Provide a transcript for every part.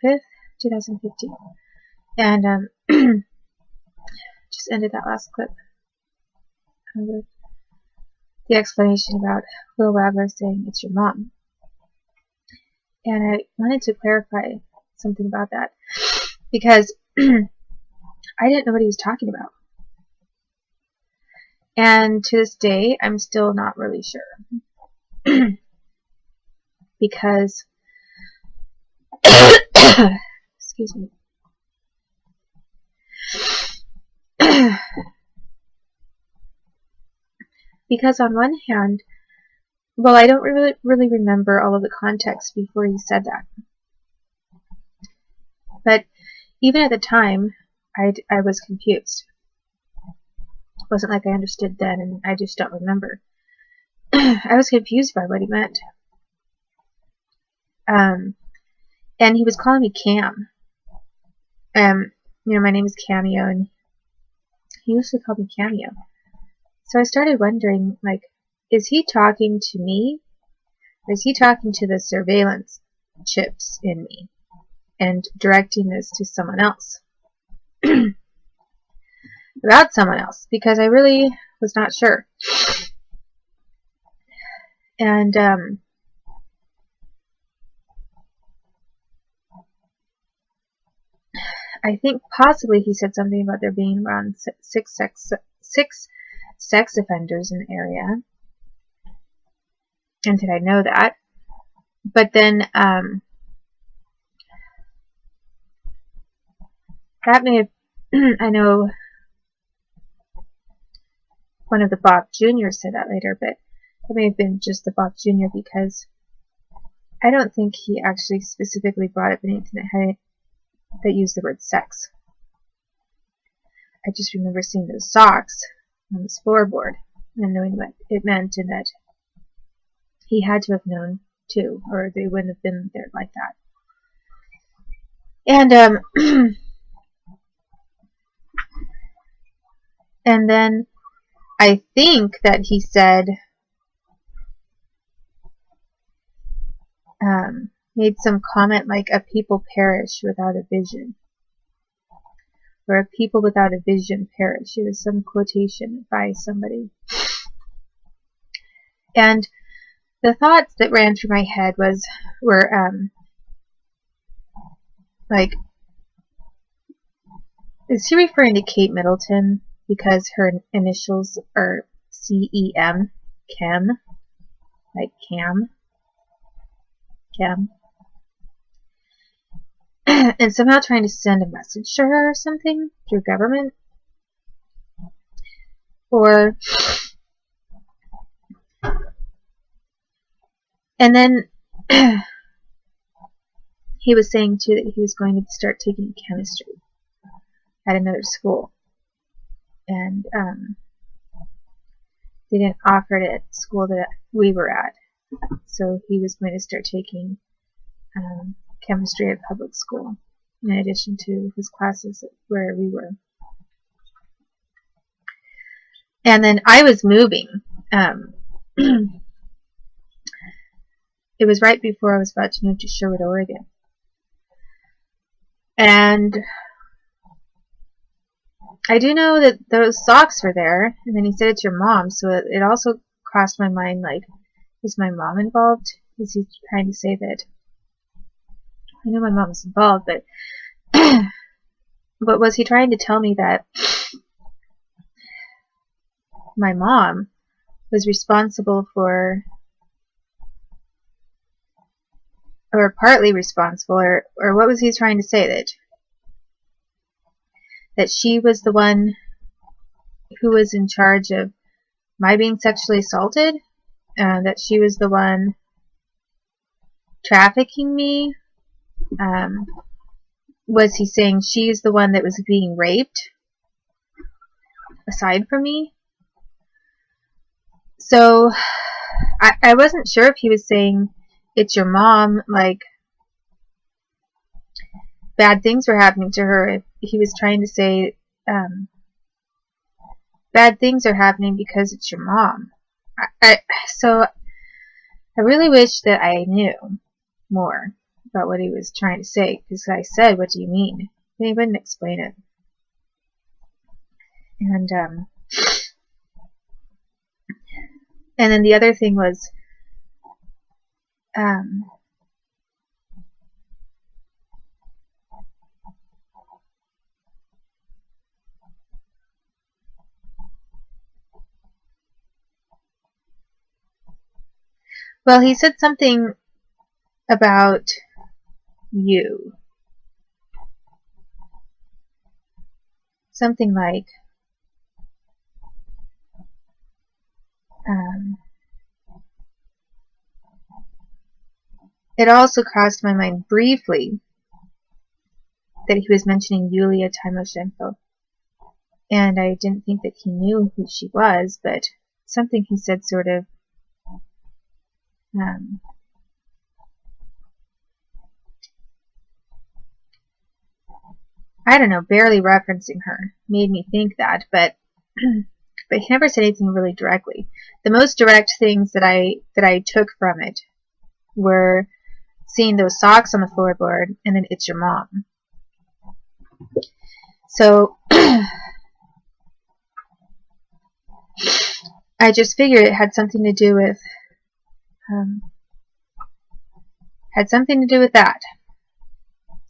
5th, 2015. And just ended that last clip with the explanation about Will Wagler saying it's your mom. And I wanted to clarify something about that, because I didn't know what he was talking about. And to this day, I'm still not really sure. Because, excuse me. Because on one hand, well, I don't really remember all of the context before he said that. But even at the time, I was confused. It wasn't like I understood then, and I just don't remember. I was confused by what he meant. And he was calling me Cam. My name is Cameo, and he usually called me Cameo. So I started wondering, like, is he talking to me? Or is he talking to the surveillance chips in me and directing this to someone else? About someone else, because I really was not sure. And I think possibly he said something about there being around six sex offenders in the area. And did I know that? But then that may have, I know one of the Bob Jr. said that later, but it may have been just the Bob Jr. because I don't think he actually specifically brought up anything that used the word sex. I just remember seeing those socks on this floorboard and knowing what it meant, and that he had to have known too, or they wouldn't have been there like that. And and then I think that he said, made some comment like, a people perish without a vision. Or a people without a vision perish. It was some quotation by somebody. And the thoughts that ran through my head were like, is he referring to Kate Middleton because her initials are C-E-M, Chem, like Cam, and somehow trying to send a message to her or something through government? Or, and then he was saying too that he was going to start taking chemistry at another school, and they didn't offer it at the school that we were at, so he was going to start taking chemistry at public school in addition to his classes where we were. And then I was moving. It was right before I was about to move to Sherwood, Oregon. And I do know that those socks were there, and then he said it's your mom, so it also crossed my mind, like, is my mom involved? Is he trying to say that? I know my mom was involved, but but was he trying to tell me that my mom was responsible for, or partly responsible, or what was he trying to say? That she was the one who was in charge of my being sexually assaulted? That she was the one trafficking me? Was he saying she's the one that was being raped aside from me? So I wasn't sure if he was saying it's your mom, like bad things were happening to her. If he was trying to say bad things are happening because it's your mom. So I really wish that I knew more about what he was trying to say, because I said, "What do you mean?" And he wouldn't explain it. And then the other thing was, well, he said something about you. Something like, it also crossed my mind briefly that he was mentioning Yulia Tymoshenko. And I didn't think that he knew who she was, but something he said sort of, I don't know, barely referencing her made me think that, but but he never said anything really directly. The most direct things that I took from it were seeing those socks on the floorboard and then "It's your mom." So I just figured it had something to do with that.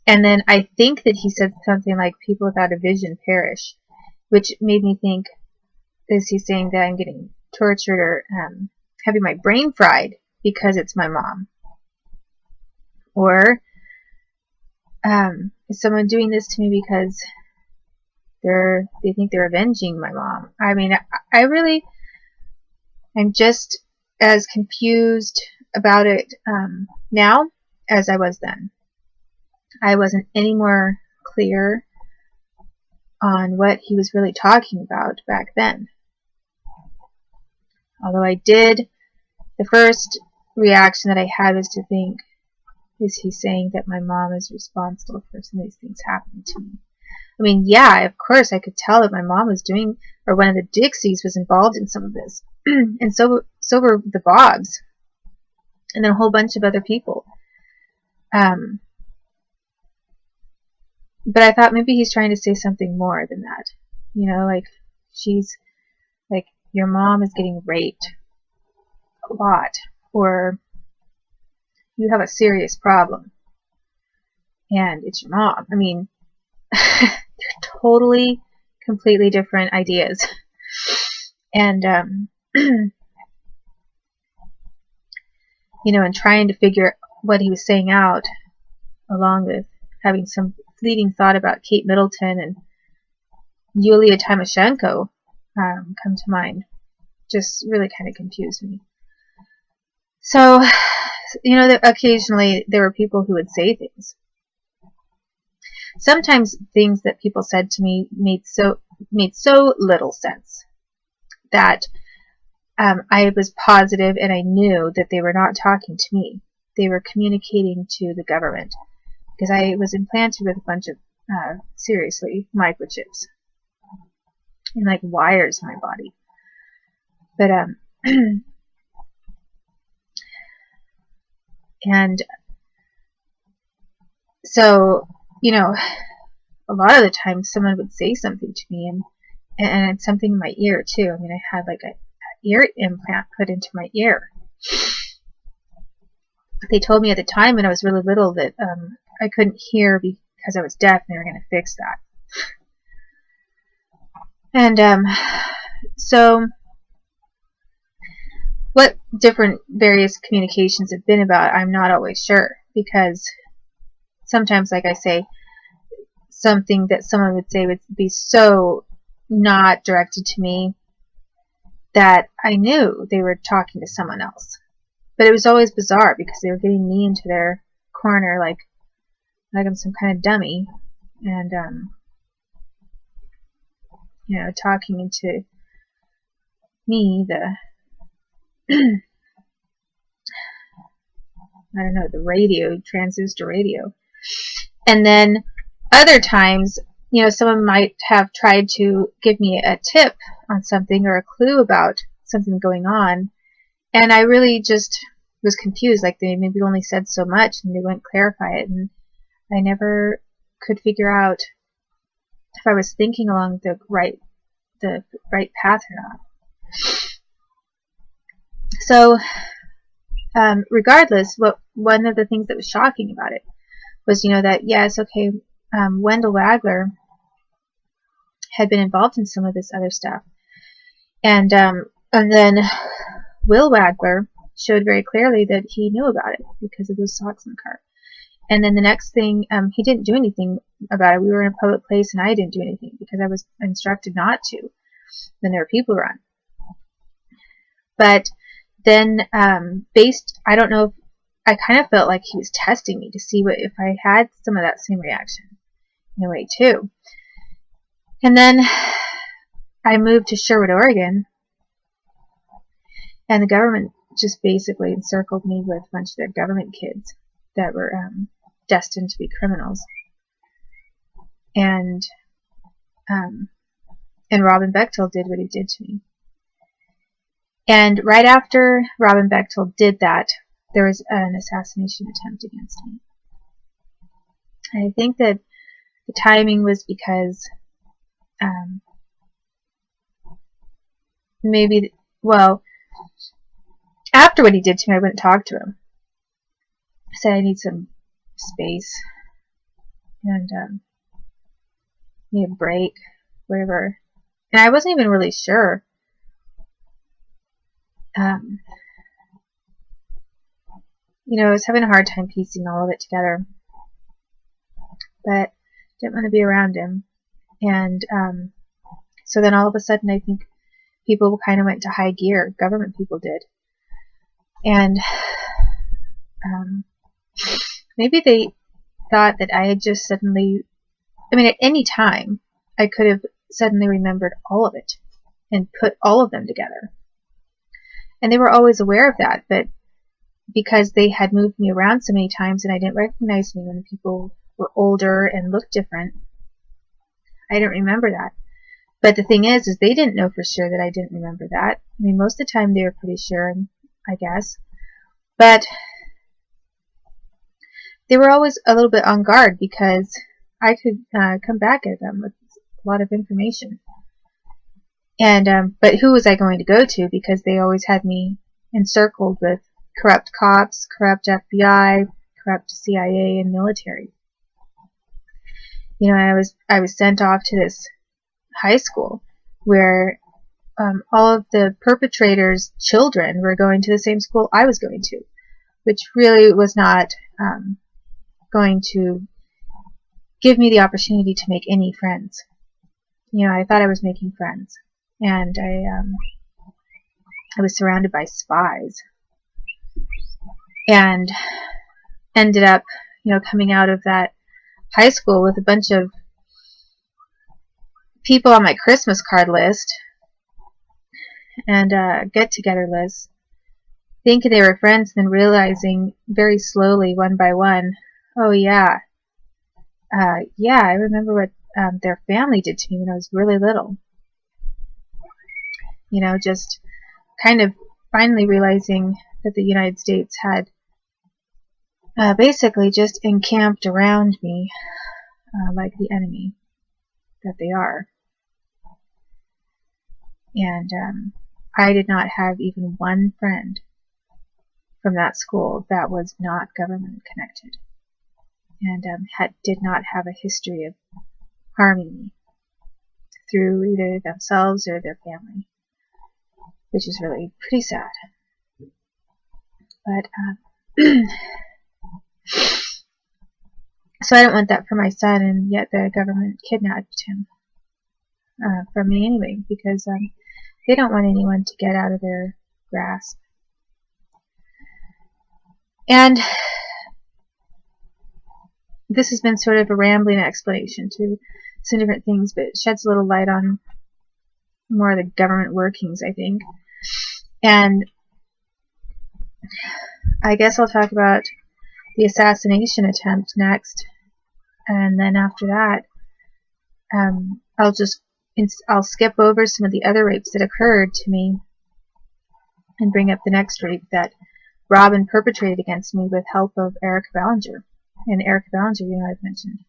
And then I think that he said something like "people without a vision perish," which made me think, is he saying that I'm getting tortured or having my brain fried because it's my mom? Or is someone doing this to me because they think they're avenging my mom? I mean, I'm just as confused about it now as I was then. I wasn't any more clear on what he was really talking about back then. Although the first reaction that I had was to think, is he saying that my mom is responsible for some of these things happening to me? I mean, yeah, of course I could tell that my mom was doing, or one of the Dixies was involved in some of this. And so were the Bobs. And then a whole bunch of other people. But I thought maybe he's trying to say something more than that. You know, like, your mom is getting raped a lot. Or you have a serious problem. And it's your mom. I mean, they're totally, completely different ideas. And, you know, and trying to figure what he was saying out, along with having some fleeting thought about Kate Middleton and Yulia Tymoshenko come to mind, just really kind of confused me. So, you know, occasionally there were people who would say things. Sometimes things that people said to me made so little sense that I was positive and I knew that they were not talking to me. They were communicating to the government, because I was implanted with a bunch of, seriously, microchips and like wires in my body. But, and so, you know, a lot of the time someone would say something to me, and it's something in my ear too. I mean, I had like an ear implant put into my ear. They told me at the time when I was really little that I couldn't hear because I was deaf, and they were going to fix that. And so what different various communications have been about, I'm not always sure, because sometimes, like I say, something that someone would say would be so not directed to me that I knew they were talking to someone else. But it was always bizarre, because they were getting me into their corner like I'm some kind of dummy, and you know, talking into me, the I don't know, the radio, transistor radio. And then other times, you know, someone might have tried to give me a tip on something or a clue about something going on, and I really just was confused, like they maybe only said so much and they wouldn't clarify it, and I never could figure out if I was thinking along the right path or not. So regardless, one of the things that was shocking about it was, that yes, okay, Wendell Wagler had been involved in some of this other stuff, and then Will Wagler showed very clearly that he knew about it because of those socks in the car. And then the next thing, he didn't do anything about it. We were in a public place, and I didn't do anything because I was instructed not to. Then there were people around. But then, I don't know if I kind of felt like he was testing me to see if I had some of that same reaction in a way too. And then I moved to Sherwood, Oregon, and the government just basically encircled me with a bunch of their government kids that were destined to be criminals. And Robin Bechtold did what he did to me. And right after Robin Bechtold did that, there was an assassination attempt against me. And I think that the timing was because after what he did to me, I wouldn't talk to him. I said I need some space and need a break, whatever. And I wasn't even really sure. I was having a hard time piecing all of it together, but didn't want to be around him. And so then all of a sudden, I think people kind of went to high gear. Government people did. And maybe they thought that I had just suddenly, at any time, I could have suddenly remembered all of it and put all of them together. And they were always aware of that, but because they had moved me around so many times and I didn't recognize me when people were older and looked different, I didn't remember that. But the thing is they didn't know for sure that I didn't remember that. Most of the time they were pretty sure, I guess. But they were always a little bit on guard because I could come back at them with a lot of information. And but who was I going to go to? Because they always had me encircled with corrupt cops, corrupt FBI, corrupt CIA, and military. I was sent off to this high school where all of the perpetrators' children were going to the same school I was going to, which really was not going to give me the opportunity to make any friends. I thought I was making friends, and I was surrounded by spies, and ended up, coming out of that high school with a bunch of people on my Christmas card list and get-together list, thinking they were friends, and then realizing very slowly, one by one, oh yeah, I remember what their family did to me when I was really little. Just kind of finally realizing that the United States had basically just encamped around me like the enemy that they are. And I did not have even one friend from that school that was not government connected, and did not have a history of harming me through either themselves or their family, which is really pretty sad. But so I don't want that for my son, and yet the government kidnapped him from me anyway, because they don't want anyone to get out of their grasp. And this has been sort of a rambling explanation to some different things, but it sheds a little light on more of the government workings, I think. And I guess I'll talk about the assassination attempt next, and then after that, I'll skip over some of the other rapes that occurred to me and bring up the next rape that Robin perpetrated against me with help of Eric Ballinger. And Eric Ballinger, I've mentioned.